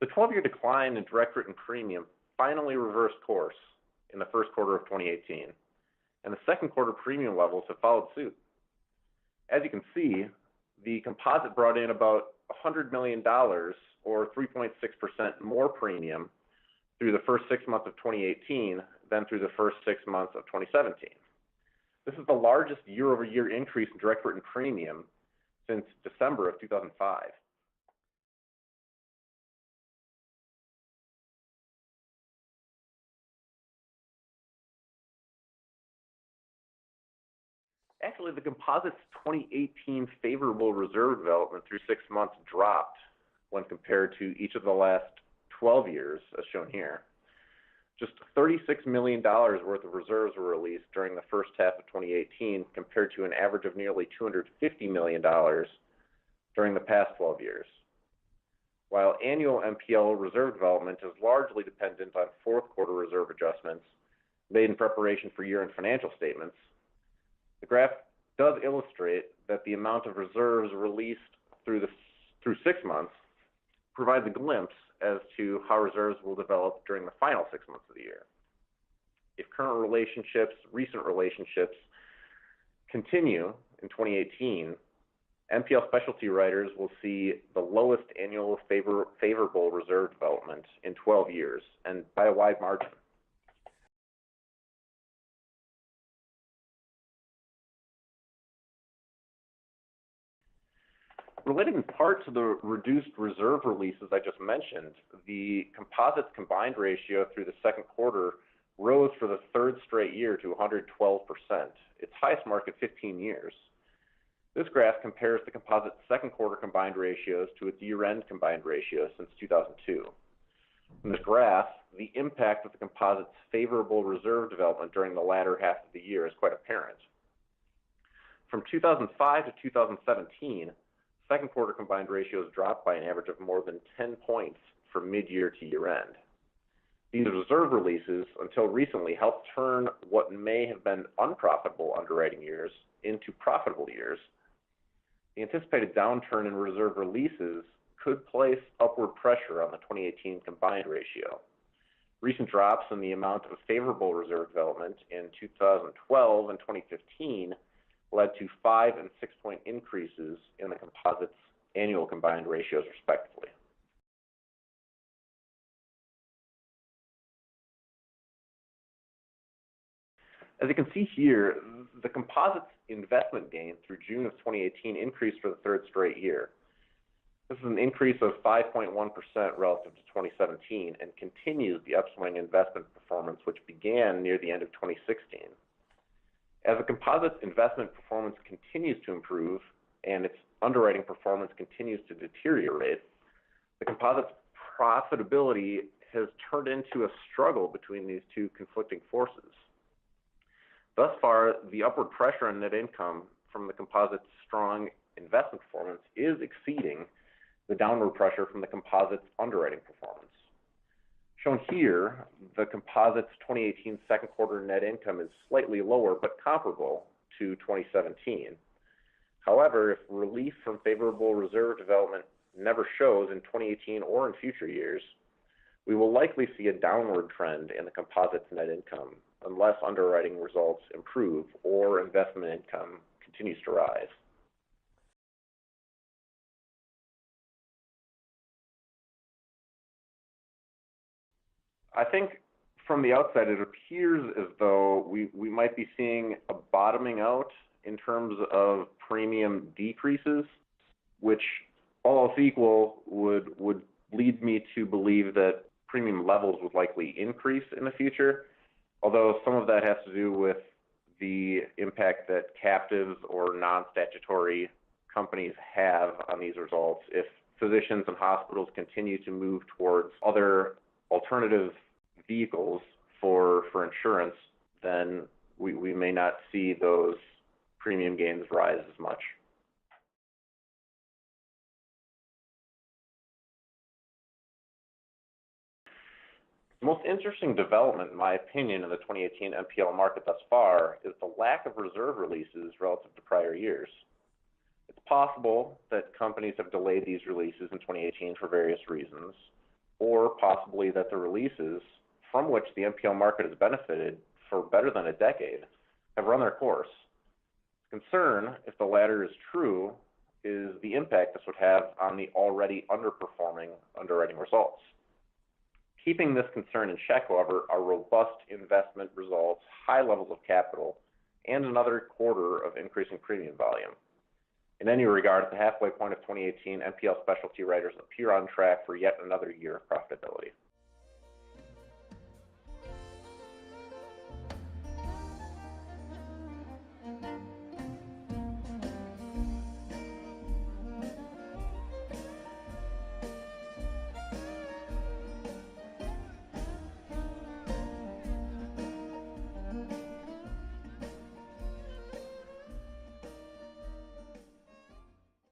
The 12-year decline in direct written premium finally reversed course in the first quarter of 2018, and the second quarter premium levels have followed suit. As you can see, the composite brought in about $100 million, or 3.6% more premium through the first 6 months of 2018 than through the first 6 months of 2017. This is the largest year-over-year increase in direct written premium since December of 2005. Actually, the composite's 2018 favorable reserve development through 6 months dropped when compared to each of the last 12 years, as shown here. Just $36 million worth of reserves were released during the first half of 2018 compared to an average of nearly $250 million during the past 12 years. While annual MPL reserve development is largely dependent on fourth quarter reserve adjustments made in preparation for year-end financial statements, the graph does illustrate that the amount of reserves released through 6 months provides a glimpse as to how reserves will develop during the final 6 months of the year. If recent relationships continue in 2018, MPL specialty writers will see the lowest annual favorable reserve development in 12 years, and by a wide margin. Related in part to the reduced reserve releases I just mentioned, the composites combined ratio through the second quarter rose for the third straight year to 112%, its highest mark in 15 years. This graph compares the composite's second quarter combined ratios to its year-end combined ratio since 2002. In this graph, the impact of the composite's favorable reserve development during the latter half of the year is quite apparent. From 2005 to 2017, second quarter combined ratios dropped by an average of more than 10 points from mid-year to year-end. These reserve releases, until recently, helped turn what may have been unprofitable underwriting years into profitable years. The anticipated downturn in reserve releases could place upward pressure on the 2018 combined ratio. Recent drops in the amount of favorable reserve development in 2012 and 2015 led to 5 and 6 point increases in the composite's annual combined ratios, respectively. As you can see here, the composite's investment gain through June of 2018 increased for the third straight year. This is an increase of 5.1% relative to 2017 and continues the upswing investment performance which began near the end of 2016. As the composite's investment performance continues to improve and its underwriting performance continues to deteriorate, the composite's profitability has turned into a struggle between these two conflicting forces. Thus far, the upward pressure on net income from the composite's strong investment performance is exceeding the downward pressure from the composite's underwriting performance. Shown here, the composite's 2018 second quarter net income is slightly lower but comparable to 2017. However, if relief from favorable reserve development never shows in 2018 or in future years, we will likely see a downward trend in the composite's net income unless underwriting results improve or investment income continues to rise. I think from the outside it appears as though we might be seeing a bottoming out in terms of premium decreases, which all else equal would lead me to believe that premium levels would likely increase in the future, although some of that has to do with the impact that captives or non-statutory companies have on these results. If physicians and hospitals continue to move towards other alternative vehicles for insurance, then we may not see those premium gains rise as much. The most interesting development, in my opinion, in the 2018 MPL market thus far is the lack of reserve releases relative to prior years. It's possible that companies have delayed these releases in 2018 for various reasons. or possibly that the releases from which the MPL market has benefited for better than a decade have run their course. Concern, if the latter is true, is the impact this would have on the already underperforming underwriting results. Keeping this concern in check, however, are robust investment results, high levels of capital, and another quarter of increasing premium volume. In any regard, at the halfway point of 2018, MPL specialty writers appear on track for yet another year of profitability.